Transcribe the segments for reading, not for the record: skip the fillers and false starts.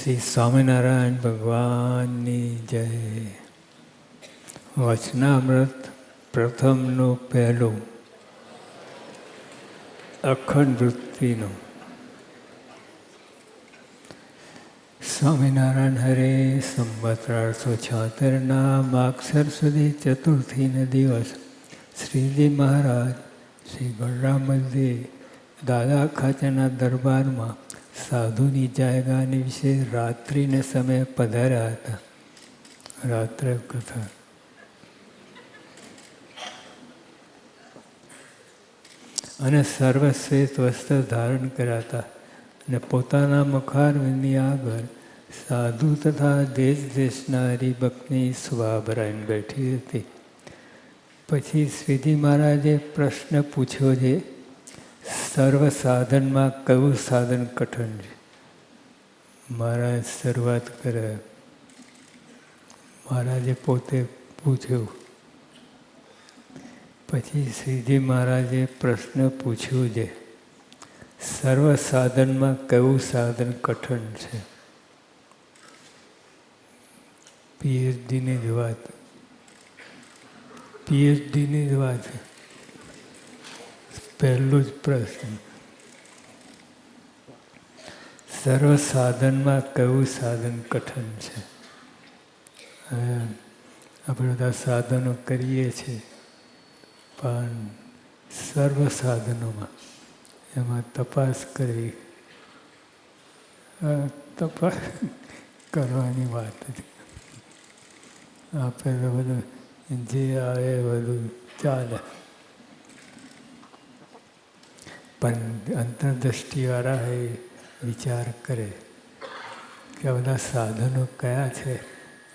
શ્રી સ્વામિનારાયણ ભગવાનની જય. વચનામૃત પ્રથમનું પહેલું અખંડ વૃત્તિનું. સ્વામિનારાયણ હરે સંવત 1876 માગસર સુધી ચતુર્થીના દિવસ શ્રીજી મહારાજ શ્રી બલરામજી દાદા ખાચરના દરબારમાં સાધુની જાયગાની વિશે રાત્રિને સમયે પધાર્યા હતા. રાત્રે કથા. અને સર્વશ્રેષ્ઠ વસ્ત્ર ધારણ કર્યા હતા અને પોતાના મુખારવિંદની આગળ સાધુ તથા દેશ દેશના હરિભક્તની શોભા ભરાઈને બેઠી હતી. પછી શ્રીજી મહારાજે પ્રશ્ન પૂછ્યો છે, સર્વ સાધનમાં કયું સાધન કઠણ છે? મહારાજ શરૂઆત કરે. મહારાજે પોતે પૂછ્યું. પછી શ્રીજી મહારાજે પ્રશ્ન પૂછ્યું છે, સર્વ સાધનમાં કયું સાધન કઠણ છે? પીએચડીની જ વાત. પીએચડીની જ વાત. પહેલો જ પ્રશ્ન, સર્વ સાધનમાં કયું સાધન કઠણ છે? આપણે બધા સાધનો કરીએ છીએ, પણ સર્વ સાધનોમાં એમાં તપાસ કરવી, તપાસ કરવાની વાત હતી. આપણે તો બધું જે આવે બધું ચાલે, પણ અંતરદૃષ્ટિવાળા એ વિચાર કરે કે આ બધા સાધનો કયા છે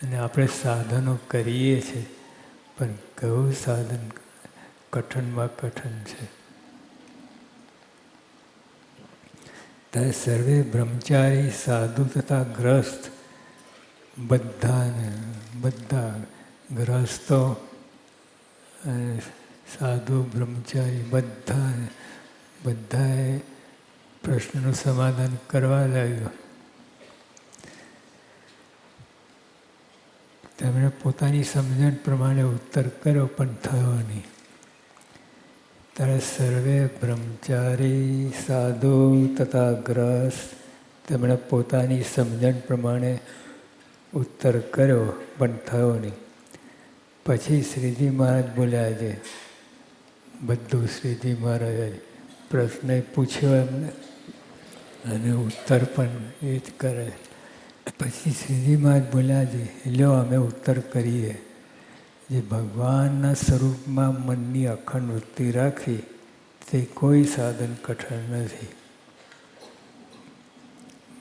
અને આપણે સાધનો કરીએ છીએ, પણ કયું સાધન કઠણમાં કઠણ છે? ત્યારે સર્વે બ્રહ્મચારી સાધુ તથા ગ્રસ્ત બધા ગ્રસ્તો સાધુ બ્રહ્મચારી બધાએ પ્રશ્નનું સમાધાન કરવા લાગ્યો. તેમણે પોતાની સમજણ પ્રમાણે ઉત્તર કર્યો, પણ થયો નહીં. ત્યારે સર્વે બ્રહ્મચારી સાધુ તથા ગ્રસ્ત તેમણે પોતાની સમજણ પ્રમાણે ઉત્તર કર્યો, પણ થયો નહીં. પછી શ્રીજી મહારાજ બોલ્યા છે, બધું શ્રીજી મહારાજે પ્રશ્ન પૂછ્યો એમને અને ઉત્તર પણ એ જ કરે. પછી શ્રીજી મહારાજ બોલ્યા છે, લ્યો અમે ઉત્તર કરીએ. જે ભગવાનના સ્વરૂપમાં મનની અખંડ વૃત્તિ રાખી તે કોઈ સાધન કઠણ નથી.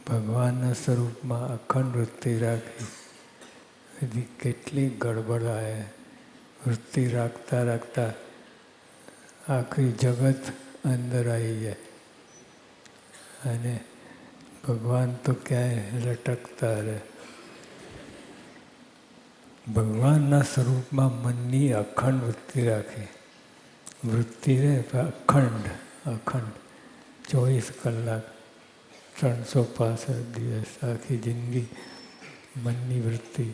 ભગવાનના સ્વરૂપમાં અખંડ વૃત્તિ રાખી, બધી કેટલી ગડબડ આવે. વૃત્તિ રાખતા રાખતા આખી જગત અંદર આવી જાય અને ભગવાન તો ક્યાંય લટકતા રહે. ભગવાનના સ્વરૂપમાં મનની અખંડ વૃત્તિ રાખે. વૃત્તિ રહે અખંડ 24 કલાક 365 દિવસ આખી જિંદગી મનની વૃત્તિ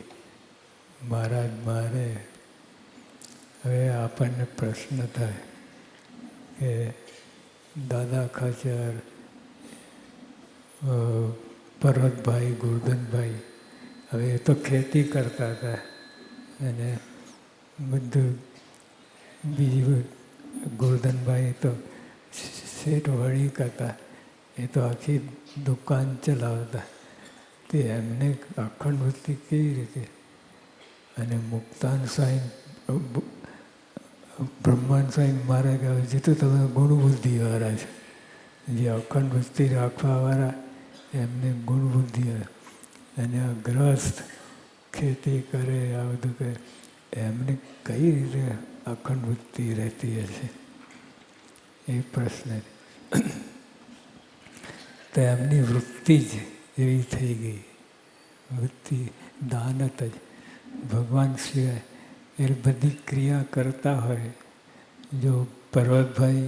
મહારાજ મારે. હવે આપણને પ્રશ્ન થાય કે દાદા ખાચર, પર્વતભાઈ, ગોરધનભાઈ, હવે એ તો ખેતી કરતા હતા અને બધું બીજું. ગોરધનભાઈ તો શેઠ વળી કરતા, એ તો આખી દુકાન ચલાવતા. તે એમને અખંડ વૃત્તિ કેવી રીતે? અને મુક્તાન સ્વામી, બ્રહ્માંડ સ્વામી મારે કહે છે તો તમે ગુણબુદ્ધિવાળા છે. જે અખંડ વૃત્તિ રાખવાવાળા એમને ગુણબુદ્ધિ. અને આ ગ્રસ્ત ખેતી કરે, આ બધું કરે, એમને કઈ રીતે અખંડ વૃત્તિ રહેતી હશે? એ પ્રશ્ન. તો એમની વૃત્તિ જ એવી થઈ ગઈ. વૃત્તિ દાનત જ. ભગવાન સિવાય એ બધી ક્રિયા કરતા હોય. જો પર્વતભાઈ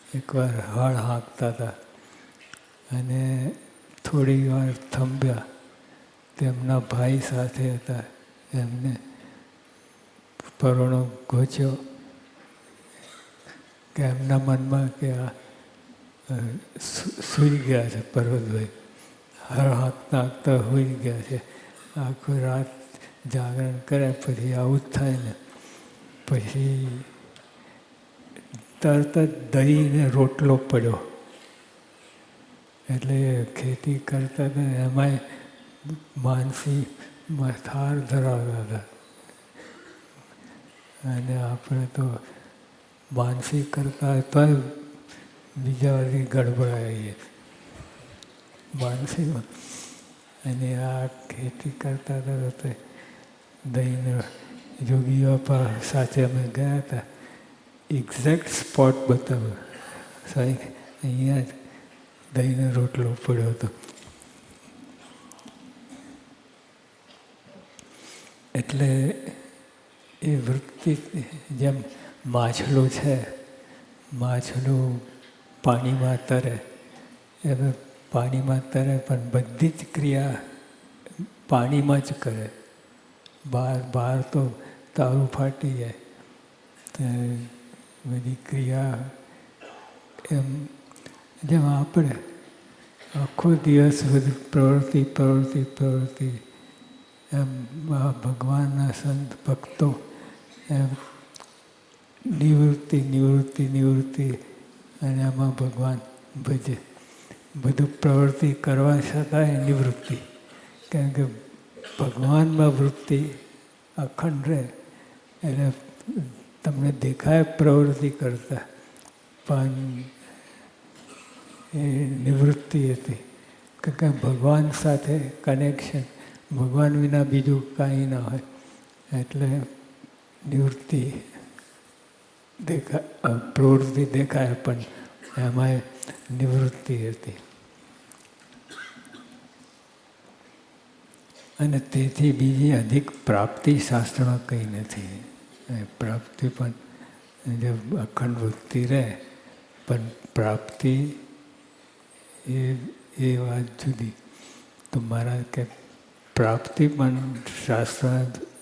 એકવાર હળ હાંકતા હતા અને થોડી વાર થંભ્યા. તેમના ભાઈ સાથે હતા. એમને પરોણો ગોચ્યો કે એમના મનમાં કે આ સૂઈ ગયા છે પર્વતભાઈ, હર હાંકતા હાંકતા સૂઈ ગયા છે. આખી રાત જાગરણ કરે પછી આવું જ થાય ને. પછી તરત જ દહીં ને રોટલો પડ્યો. એટલે ખેતી કરતા હતા એમાંય માનસી થાર ધરાવતા હતા. અને આપણે તો માનસી કરતા તો બીજા બધી ગડબડાઈએ માનસીમાં. અને આ ખેતી કરતા હતા તો દહીંને જોગી બાપા સાથે અમે ગયા હતા. એક્ઝેક્ટ સ્પોટ બતાવ્યો, સાહેબ અહીંયા જ દહીંનો રોટલો પડ્યો હતો. એટલે એ વૃત્તિ જેમ માછલું છે, માછલું પાણીમાં તરે, એ પાણીમાં તરે પણ બધી જ ક્રિયા પાણીમાં જ કરે. બહાર તો તારું ફાટી જાય. બધી ક્રિયા એમ જેમ આપણે આખો દિવસ બધી પ્રવૃત્તિ એમ આ ભગવાનના સંત ભક્તો એમ નિવૃત્તિ અને આમાં ભગવાન ભજે. બધું પ્રવૃત્તિ કરવા છતાંય નિવૃત્તિ. કારણ કે ભગવાનમાં વૃત્તિ અખંડ રહે એટલે તમને દેખાય પ્રવૃત્તિ કરતા, પણ એ નિવૃત્તિ હતી. કારણ કે ભગવાન સાથે કનેક્શન, ભગવાન વિના બીજું કાંઈ ના હોય. એટલે નિવૃત્તિ દેખાય, પ્રવૃત્તિ દેખાય પણ એમાંય નિવૃત્તિ હતી. અને તેથી બીજી અધિક પ્રાપ્તિ શાસ્ત્રમાં કંઈ નથી. પ્રાપ્તિ પણ જે અખંડ વૃત્તિ રહે, પણ પ્રાપ્તિ એ વાત જુદી. તો મારા કે પ્રાપ્તિ પણ શાસ્ત્ર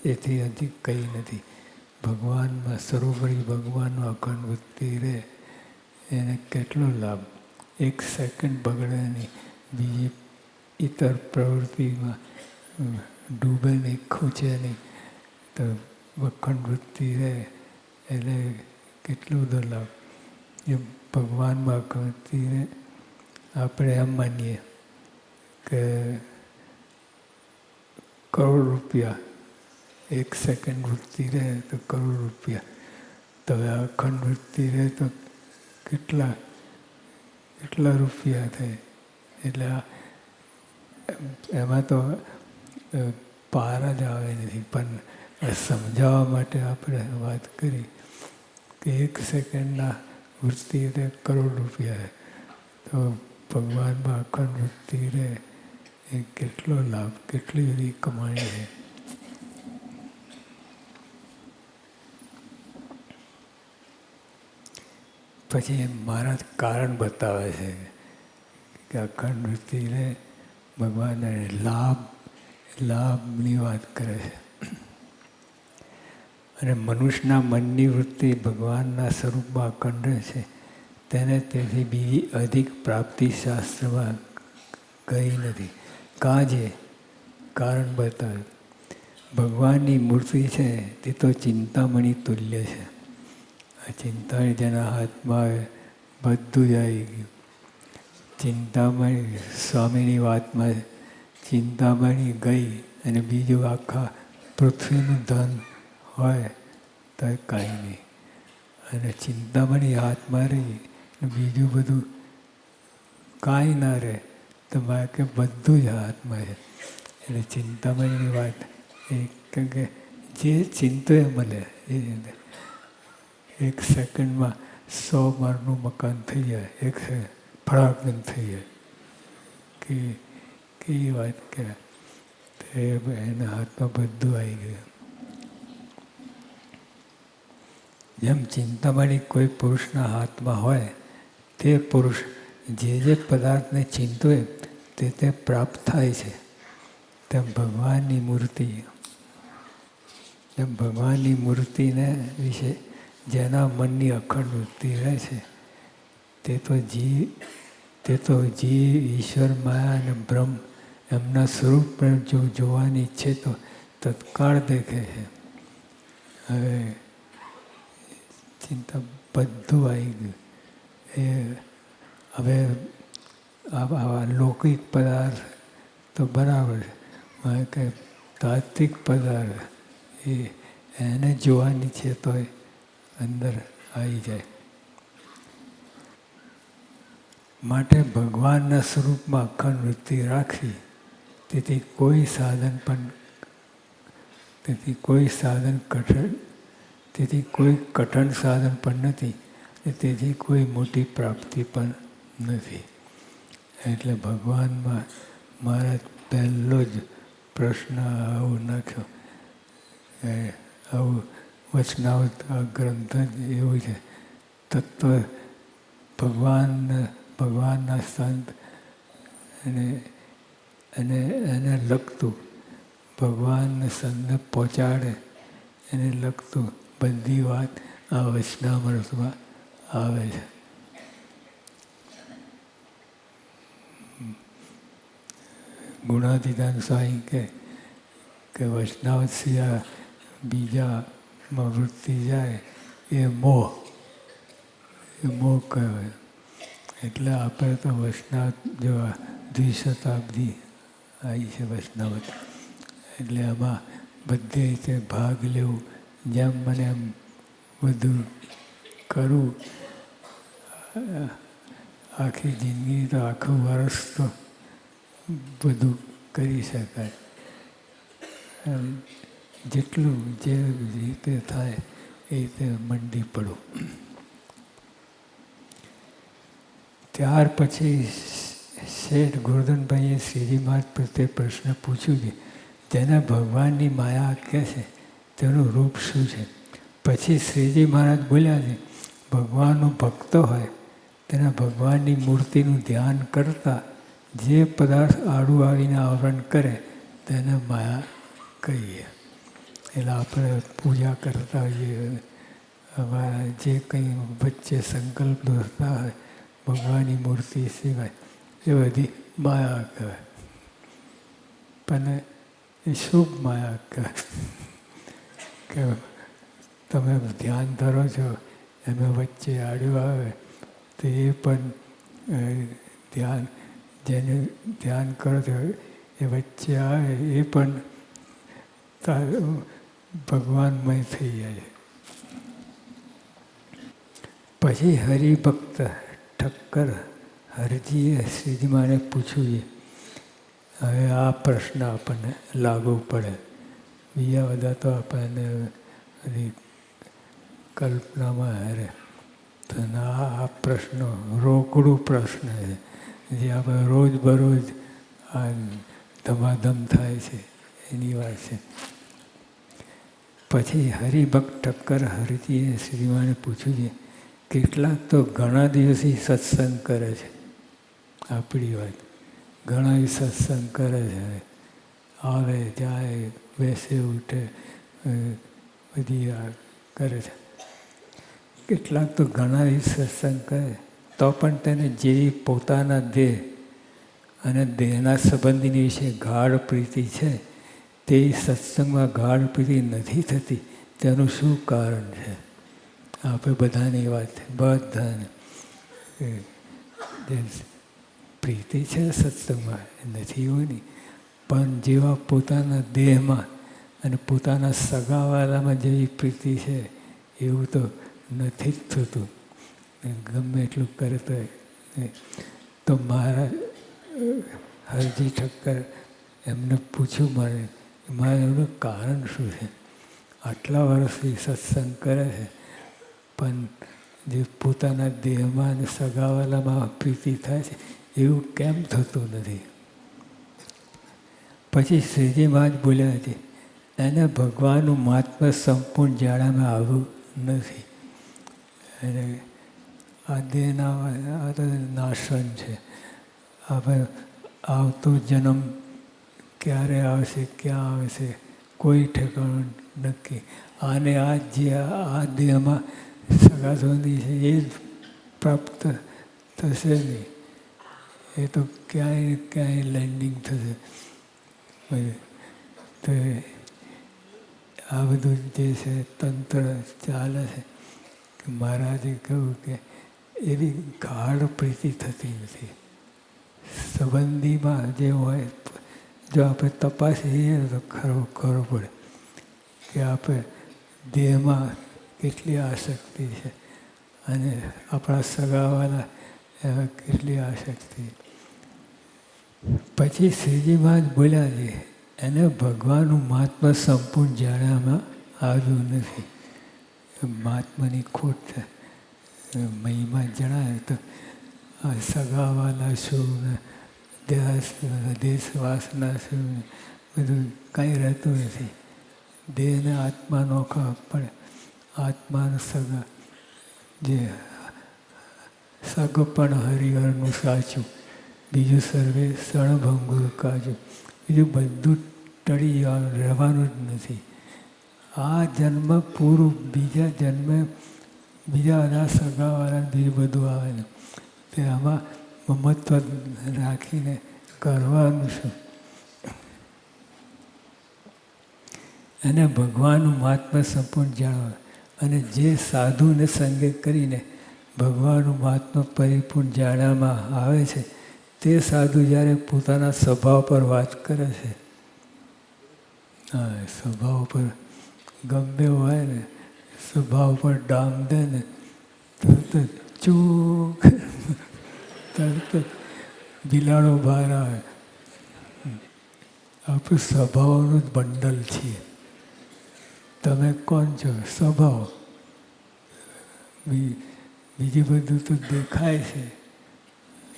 એથી અધિક કંઈ નથી. ભગવાનમાં સર્વોપરી ભગવાનનો અખંડ વૃત્તિ રહે એને કેટલો લાભ. 1 સેકન્ડ બગડે નહીં, બીજી ઇતર પ્રવૃત્તિમાં ડૂબે નહીં, ખૂંચે નહીં. તો અખંડ વૃત્તિ રહે એટલે કેટલું બધો લાભ. એ ભગવાનમાં અખંડ વૃત્તિ રહે. આપણે એમ માનીએ કે કરોડ રૂપિયા 1 સેકન્ડ વૃત્તિ રહે તો કરોડ રૂપિયા. તો હવે અખંડ વૃત્તિ રહે તો કેટલા રૂપિયા થાય. એટલે એમાં તો પાર જ આવે નથી. પણ સમજાવવા માટે આપણે વાત કરી કે 1 સેકન્ડના વૃત્તિ રહે કરોડ રૂપિયા રહે. તો ભગવાનમાં અખંડ વૃત્તિ રહે એ કેટલો લાભ, કેટલી બધી કમાણી છે. પછી મહારાજ કારણ બતાવે છે કે અખંડ વૃત્તિ રહે ભગવાનને લાભની વાત કરે છે. અને મનુષ્યના મનની વૃત્તિ ભગવાનના સ્વરૂપમાં અખંડ રહે છે. તેને તેથી બીજી અધિક પ્રાપ્તિ શાસ્ત્રમાં ગઈ નથી. કાજે કારણ બતાવે. ભગવાનની મૂર્તિ છે તે તો ચિંતામણી તુલ્ય છે. આ ચિંતામણી જેના હાથમાં આવે બધું જ આવી ગયું. ચિંતામણી સ્વામીની વાતમાં ચિંતામણી ગઈ અને બીજું આખા પૃથ્વીનું ધન હોય તો કાંઈ નહીં. અને ચિંતામણી હાથમાં રહી બીજું બધું કાંઈ ના રહે તો કે બધું જ હાથમાં છે. એટલે ચિંતામણીની વાત એ કે જે ચિંતો એ મળે એ 1 સેકન્ડમાં 100 માળનું મકાન થઈ જાય. એક ફળાકન થઈ જાય કે કેવી વાત કહેવાય. એના હાથમાં બધું આવી ગયું. જેમ ચિંતામણી કોઈ પુરુષના હાથમાં હોય તે પુરુષ જે પદાર્થને ચિંતવે તે પ્રાપ્ત થાય છે. તેમ ભગવાનની મૂર્તિ, તેમ ભગવાનની મૂર્તિને વિશે જેના મનની અખંડ વૃત્તિ રહે છે તે તો જીવ, ઈશ્વર, માયા અને બ્રહ્મ એમના સ્વરૂપને જો જોવાની ઈચ્છે તો તત્કાળ દેખે છે. હવે ચિંતા બધું આવી ગયું. એ હવે આવા લૌકિક પદાર્થ તો બરાબર છે, કે તાત્વિક પદાર્થ એને જોવાની છે તો અંદર આવી જાય. માટે ભગવાનના સ્વરૂપમાં અખંડ વૃત્તિ રાખવી. તેથી કોઈ સાધન કઠણ સાધન પણ નથી, તેથી કોઈ મોટી પ્રાપ્તિ પણ નથી. એટલે ભગવાનમાં મારા પહેલો જ પ્રશ્ન આવું નાખ્યો. આવું વચનાવત આ ગ્રંથ જ એવું છે. તત્વ ભગવાનના સંત એને લગતું, ભગવાનને સંતને પહોંચાડે એને લગતું બધી વાત આ વચનામૃતમાં આવે છે. ગુણાતીતાન સ્વામી કે વચનાવત સિવાય બીજામાં વૃત્તિ જાય એ મોહ કહેવાય. એટલે આપણે તો વચનાવત જેવા દ્વિશતાબ્દી આવી છે વચનાવત. એટલે આમાં બધી રીતે ભાગ લેવું, જેમ મને એમ બધું કરવું. આખી જિંદગી તો આખું વર્ષ તો બધું કરી શકાય. જેટલું જે રીતે થાય એ રીતે મંડી પડું. ત્યાર પછી શેઠ ગોરધનભાઈએ શ્રીજી મહારાજ પ્રત્યે પ્રશ્ન પૂછ્યું છે, જેને ભગવાનની માયા કહે છે તેનું રૂપ શું છે? પછી શ્રીજી મહારાજ બોલ્યા છે, ભગવાનનો ભક્ત હોય તેના ભગવાનની મૂર્તિનું ધ્યાન કરતાં જે પદાર્થ આડું આવીને આવરણ કરે તેને માયા કહીએ. એટલે આપણે પૂજા કરતા હોઈએ, અમારા જે કંઈ વચ્ચે સંકલ્પ દોરતા હોય ભગવાનની મૂર્તિ સિવાય એ બધી માયા કહેવાય. પણ એ શુભ માયા કહેવાય કે તમે ધ્યાન ધરો છો એમાં વચ્ચે આડું આવે તો એ પણ જેને ધ્યાન કરો છો એ વચ્ચે આવે એ પણ ભગવાનમય થઈ જાય. પછી હરિભક્ત ઠક્કર હરજીએ શ્રીજી મહારાજને પૂછ્યું છે. હવે આ પ્રશ્ન આપણને લાગુ પડે. બીજા બધા તો આપણને કલ્પનામાં હારે. તો આ પ્રશ્ન રોકડું પ્રશ્ન છે, જે આપણે રોજબરોજ આ ધમાધમ થાય છે એની વાત છે. પછી હરિભક્ત ઠક્કર હરજીએ શ્રીજી મહારાજને પૂછ્યું છે, કેટલાક તો ઘણા દિવસથી સત્સંગ કરે છે. આપણી વાત ઘણા સત્સંગ કરે છે, આવે જાય બેસે ઉઠે બધી કરે છે. કેટલાક તો ઘણા સત્સંગ કરે તો પણ તેને જેવી પોતાના દેહ અને દેહના સંબંધીની વિશે ગાઢ પ્રીતિ છે તે સત્સંગમાં ગાઢ પ્રીતિ નથી થતી. તેનું શું કારણ છે? આપણે બધાની વાત બધાને પ્રીતિ છે સત્સંગમાં નથી એવું નહીં, પણ જેવા પોતાના દેહમાં અને પોતાના સગાવાલામાં જેવી પ્રીતિ છે એવું તો નથી જ થતું. ગમે એટલું કરે તો મારા હરજી ઠક્કર એમને પૂછ્યું મારે એનું કારણ શું છે? આટલા વર્ષથી સત્સંગ કરે છે પણ જે પોતાના દેહમાં અને સગાવાલામાં પ્રીતિ થાય છે એવું કેમ થતું નથી? પછી શ્રીજી મહારાજ બોલ્યા છે, એને ભગવાનનું મહાત્મ્ય સંપૂર્ણ જાણવામાં આવ્યું નથી. અને આ દેહના આ તો નાશન છે. આપણે આવતો જન્મ ક્યારે આવશે, ક્યાં આવશે, કોઈ ઠેકાણું નક્કી. આને આ જે આ દેહમાં સગા સંબંધી છે એ જ પ્રાપ્ત થશે નહીં. એ તો ક્યાંય ક્યાંય લેન્ડિંગ થશે. તો આ બધું જે છે તંત્ર ચાલે છે. મહારાજે કહ્યું કે એવી ગાઢ પ્રીતિ થતી નથી. સંબંધીમાં જે હોય, જો આપણે તપાસીએ તો ખબર પડે કે આપણે દેહમાં કેટલી આસક્તિ છે અને આપણા સગાવાલા એમાં કેટલી આસક્તિ. પછી શ્રીજી મહારાજ બોલ્યા છે, એને ભગવાનનું મહાત્મા સંપૂર્ણ જાણવામાં આવ્યું નથી. મહાત્માની ખોટ છે. મહિમા જણાય તો આ સગાવાલા શું ને દેશ વાસના શું બધું કાંઈ રહેતું નથી. દેહને આત્મા નોખા પડે. આત્માનું સગા જે સગપણ હરિહરનું સાચું, બીજું સર્વે સણભંગુર કાજું. બીજું બધું ટળી જવાનું, રહેવાનું જ નથી. આ જન્મ પૂરું, બીજા જન્મે બીજા બધા સગાવાળા બીજું બધું આવે ને તે આમાં મમત્વ રાખીને કરવાનું શું? અને ભગવાનનું મહાત્મા સંપૂર્ણ જાણવા. અને જે સાધુને સંગે કરીને ભગવાનનું મહાત્મા પરિપૂર્ણ જાણવામાં આવે છે તે સાધુ જ્યારે પોતાના સ્વભાવ પર વાત કરે છે, હા, સ્વભાવ પર ગમે હોય ને સ્વભાવ પર ડામ દે ને તરત ચૂક તરત બિલાડો બહાર આવે. આપણું સ્વભાવનું જ બંડલ છીએ. તમે કોણ છો? સ્વભાવ. બીજું બધું તો દેખાય છે,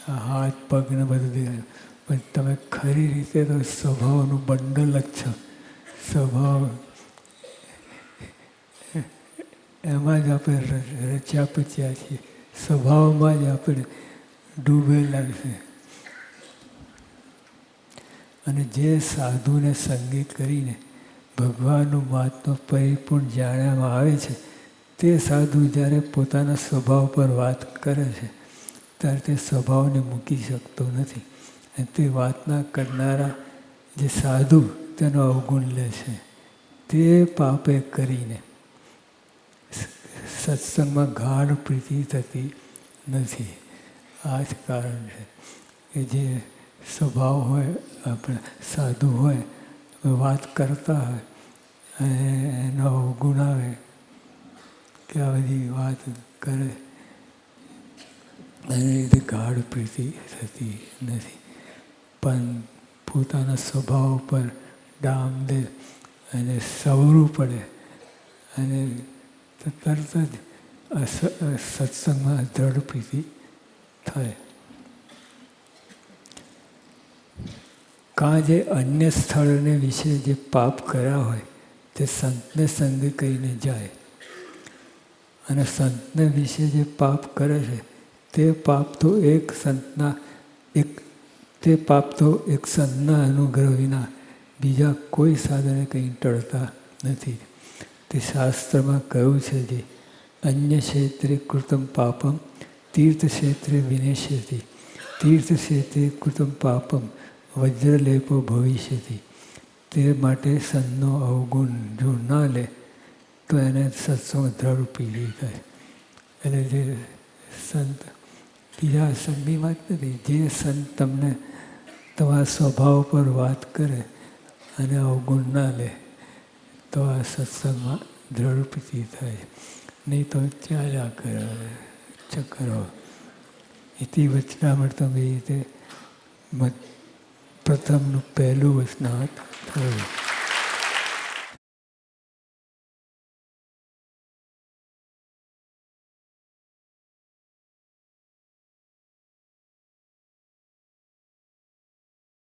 આ હાથ પગને બધું દેખાય, પણ તમે ખરી રીતે તો સ્વભાવનું બંડલ જ છો. સ્વભાવ એમાં જ આપણે રચ્યા પચ્યા છીએ. સ્વભાવમાં જ આપણે ડૂબેલા છે. અને જે સાધુને સંગે કરીને ભગવાનનું મહાત્મા પરિપૂર્ણ જાણવામાં આવે છે તે સાધુ જ્યારે પોતાના સ્વભાવ પર વાત કરે છે ત્યારે તે સ્વભાવને મૂકી શકતો નથી. અને તે વાતના કરનારા જે સાધુ તેનો અવગુણ લે છે. તે પાપે કરીને સત્સંગમાં ગાઢ પ્રીતિ થતી નથી. આ જ કારણ છે કે જે સ્વભાવ હોય, આપણે સાધુ હોય, વાત કરતા હોય અને એનો અવગુણ આવે કે આ બધી વાત કરે એની રીતે ગાઢ પ્રીતિ થતી નથી. પણ પોતાના સ્વભાવ પર ડામ દે અને સવરું પડે અને તરત જ સત્સંગમાં દ્રઢ પ્રીતિ થાય. કાં જે અન્ય સ્થળને વિશે જે પાપ કર્યા હોય તે સંતને સંગ કરીને જાય. અને સંતને વિશે જે પાપ કરે છે તે પાપ તો એક સંતના અનુગ્રહ વિના બીજા કોઈ સાધને કંઈ ટળતા નથી. તે શાસ્ત્રમાં કહ્યું છે જે અન્ય ક્ષેત્રે કૃતમ પાપમ તીર્થ ક્ષેત્રે વિનેશ્યતિ. તીર્થ ક્ષેત્રે કૃતમ પાપમ વજ્રલેપો ભવિષ્યતિ. તે માટે સંતનો અવગુણ જો ના લે તો એને સત્સંગ દ્રઢ પીડી થાય. એટલે જે સંત બીજા સંગીમાં જ નથી, જે સંત તમને તમારા સ્વભાવ પર વાત કરે અને અવગુણ ના લે તો આ સત્સંગમાં દ્રઢ પ્રીતિ થાય. નહીં તો ચાલ્યા કરે ચક્કરો. ઇતિ વચનામૃતમ એ રીતે પ્રથમનું પહેલું વચનામૃત થયું.